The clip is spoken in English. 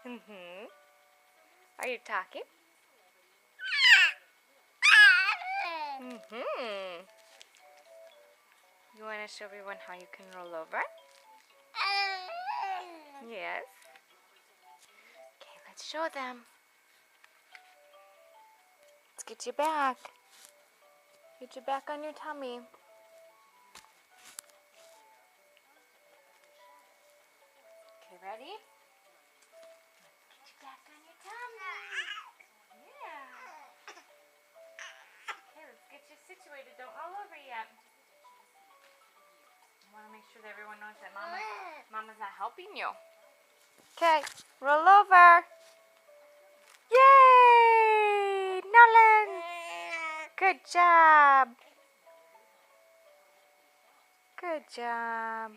Mm-hmm. Are you talking? Mm-hmm. You want to show everyone how you can roll over? Yes. Okay, let's show them. Let's get you back. Get you back on your tummy. Okay, ready? Get you back on your tummy. Yeah. Okay, let's get you situated. Don't roll over yet. I want to make sure that everyone knows that Mama's not helping you. Okay, roll over. Yay! Nolan! Good job. Good job.